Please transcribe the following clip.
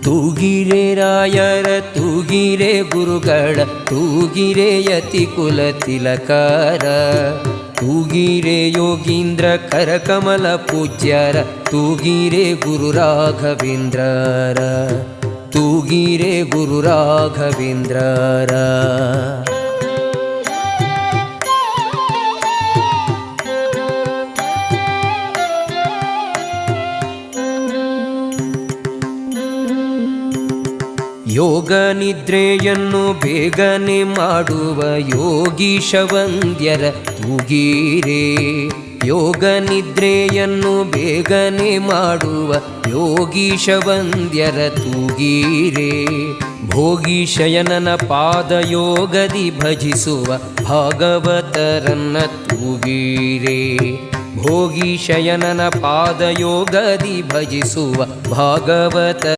ತೂಗಿರೆ ರಾಯರ ತೂಗಿರೆ ಗುರುಗಳ ತೂಗಿರೆ ಯತಿಕುಲ ತಿಲಕಾರ ತೂಗಿರೆ ಯೋಗೀಂದ್ರ ಕರಕಮಲ ಪೂಜ್ಯರ ತೂಗಿರೆ ಗುರು ರಾಘವೇಂದ್ರರ ತೂಗಿರೆ ಗುರು ರಾಘವೇಂದ್ರರ. ಯೋಗ ನಿದ್ರೆಯನ್ನು ಬೇಗನೆ ಮಾಡುವ ಯೋಗೀಶ ವಂದ್ಯರ ತೂಗಿರೆ ಯೋಗ ನಿದ್ರೆಯನ್ನು ಬೇಗನೆ ಮಾಡುವ ಯೋಗೀಶ ವಂದ್ಯರ ತೂಗಿರೆ ಭೋಗೀಶಯನನ ಪಾದಯೋಗದಿ ಭಜಿಸುವ ಭಾಗವತರನ್ನ ತೂಗಿರೆ ಭೋಗೀಶಯನನ ಪಾದಯೋಗದಿ ಭಜಿಸುವ ಭಾಗವತ